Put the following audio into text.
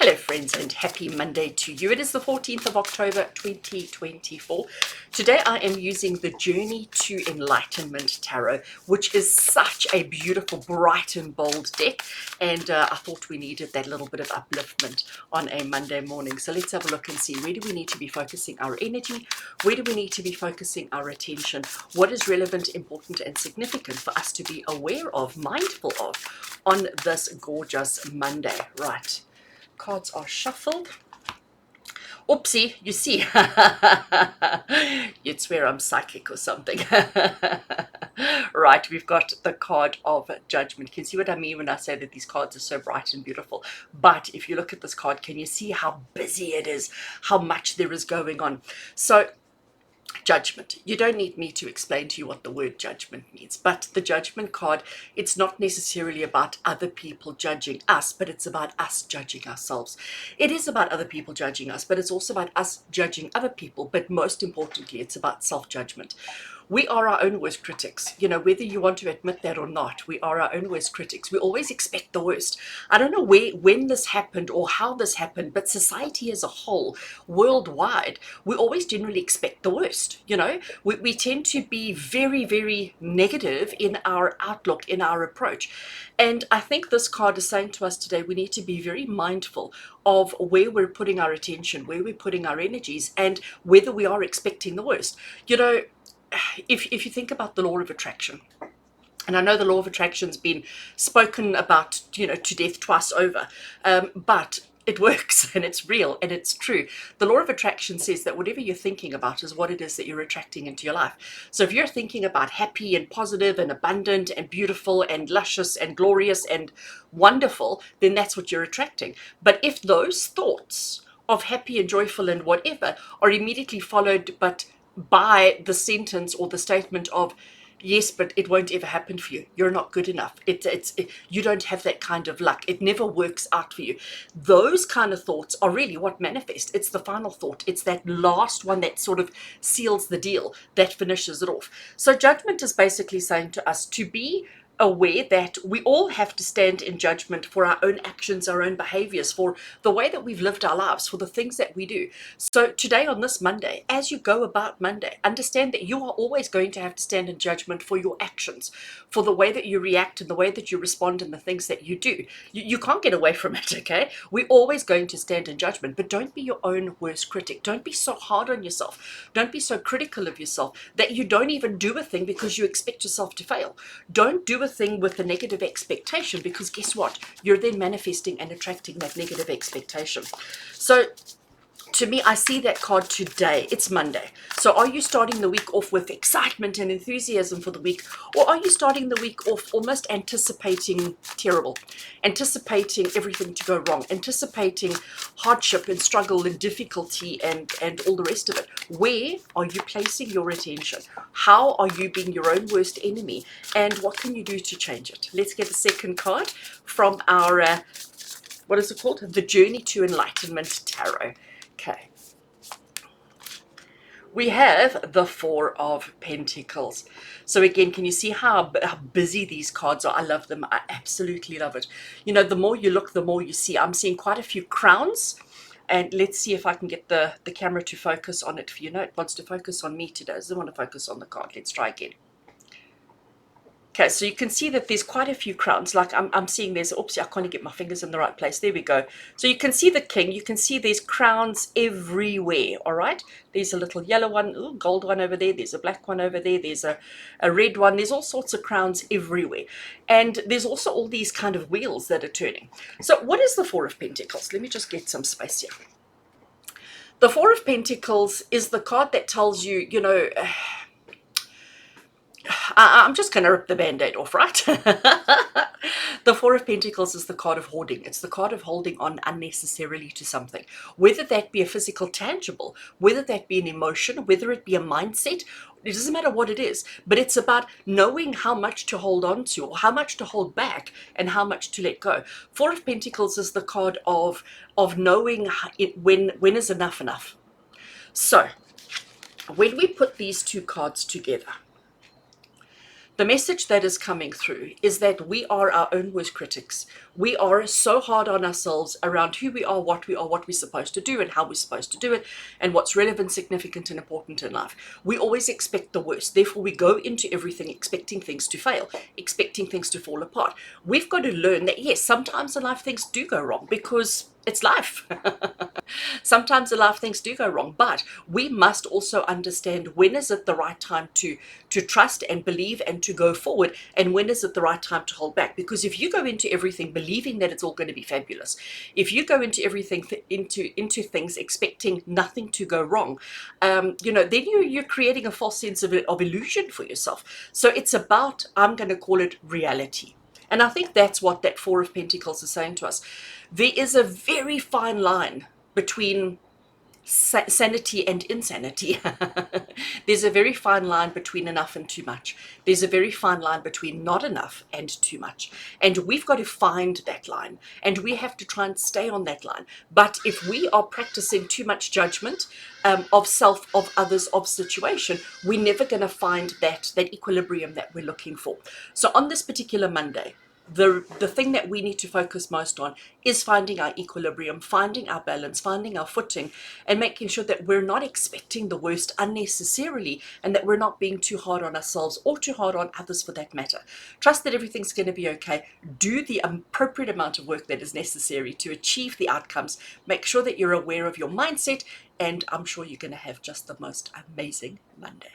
Hello friends and happy Monday to you. It is the 14th of October 2024. Today I am using the Journey to Enlightenment Tarot, which is such a beautiful, bright and bold deck, and I thought we needed that little bit of upliftment on a Monday morning. So let's have a look and see, where do we need to be focusing our energy? Where do we need to be focusing our attention? What is relevant, important and significant for us to be aware of, mindful of on this gorgeous Monday? Right. Cards are shuffled. Oopsie, you see. You'd swear I'm psychic or something. Right, we've got the card of Judgment. Can you see what I mean when I say that these cards are so bright and beautiful? But if you look at this card, can you see how busy it is? How much there is going on? So, Judgment. You don't need me to explain to you what the word judgment means, but the Judgment card, it's not necessarily about other people judging us, but it's about us judging ourselves. It is about other people judging us, but it's also about us judging other people, but most importantly, it's about self-judgment. We are our own worst critics. You know, whether you want to admit that or not, we are our own worst critics. We always expect the worst. I don't know when this happened or how this happened, but society as a whole, worldwide, we always generally expect the worst. You know, we tend to be very, very negative in our outlook, in our approach. And I think this card is saying to us today, we need to be very mindful of where we're putting our attention, where we're putting our energies, and whether we are expecting the worst. You know, if you think about the law of attraction, and I know the law of attraction's been spoken about, you know, to death twice over, but it works and it's real and it's true. The law of attraction says that whatever you're thinking about is what it is that you're attracting into your life. So if you're thinking about happy and positive and abundant and beautiful and luscious and glorious and wonderful, then that's what you're attracting. But if those thoughts of happy and joyful and whatever are immediately followed by the sentence or the statement of, yes, but it won't ever happen for you. You're not good enough. You don't have that kind of luck. It never works out for you. Those kind of thoughts are really what manifest. It's the final thought. It's that last one that sort of seals the deal, that finishes it off. So Judgment is basically saying to us to be aware that we all have to stand in judgment for our own actions, our own behaviors, for the way that we've lived our lives, for the things that we do. So today on this Monday, as you go about Monday, understand that you are always going to have to stand in judgment for your actions, for the way that you react and the way that you respond and the things that you do. You can't get away from it, okay? We're always going to stand in judgment, but don't be your own worst critic. Don't be so hard on yourself. Don't be so critical of yourself that you don't even do a thing because you expect yourself to fail. Don't do a thing with a negative expectation, because guess what? You're then manifesting and attracting that negative expectation. So to me, I see that card today. It's Monday. So are you starting the week off with excitement and enthusiasm for the week? Or are you starting the week off almost anticipating terrible, anticipating everything to go wrong, anticipating hardship and struggle and difficulty and all the rest of it? Where are you placing your attention? How are you being your own worst enemy? And what can you do to change it? Let's get a second card from our, what is it called? The Journey to Enlightenment Tarot. Okay, we have the Four of Pentacles. So again, can you see how busy these cards are? I love them. I absolutely love it. You know, the more you look, the more you see. I'm seeing quite a few crowns. And let's see if I can get the camera to focus on it for you. No, it wants to focus on me today. It doesn't want to focus on the card. Let's try again. Okay, so you can see that there's quite a few crowns. Like I'm seeing there's, oops, I can't get my fingers in the right place. There we go. So you can see the king. You can see there's crowns everywhere, all right? There's a little yellow one, ooh, gold one over there. There's a black one over there. There's a red one. There's all sorts of crowns everywhere. And there's also all these kind of wheels that are turning. So what is the Four of Pentacles? Let me just get some space here. The Four of Pentacles is the card that tells you, you know, I'm just going to rip the band-aid off, right? The Four of Pentacles is the card of hoarding. It's the card of holding on unnecessarily to something, whether that be a physical, tangible, whether that be an emotion, whether it be a mindset. It doesn't matter what it is, but it's about knowing how much to hold on to, or how much to hold back, and how much to let go. Four of Pentacles is the card of knowing when is enough. So when we put these two cards together, The message that is coming through is that we are our own worst critics. We are so hard on ourselves around who we are, what we're supposed to do, and how we're supposed to do it, and what's relevant, significant, and important in life. We always expect the worst. Therefore, we go into everything expecting things to fail, expecting things to fall apart. We've got to learn that, yes, sometimes in life things do go wrong because it's life. Sometimes in life things do go wrong, but we must also understand when is it the right time to trust and believe and to go forward, and when is it the right time to hold back. Because if you go into everything believing that it's all going to be fabulous, if you go into everything into things expecting nothing to go wrong, then you're creating a false sense of illusion for yourself. So it's about, I'm going to call it reality. And I think that's what that Four of Pentacles is saying to us. There is a very fine line between sanity and insanity. There's a very fine line between enough and too much. There's a very fine line between not enough and too much. And we've got to find that line. And we have to try and stay on that line. But if we are practicing too much judgment of self, of others, of situation, we're never going to find that equilibrium that we're looking for. So on this particular Monday, the thing that we need to focus most on is finding our equilibrium, finding our balance, finding our footing, and making sure that we're not expecting the worst unnecessarily, and that we're not being too hard on ourselves or too hard on others for that matter. Trust that everything's going to be okay. Do the appropriate amount of work that is necessary to achieve the outcomes. Make sure that you're aware of your mindset, and I'm sure you're going to have just the most amazing Monday.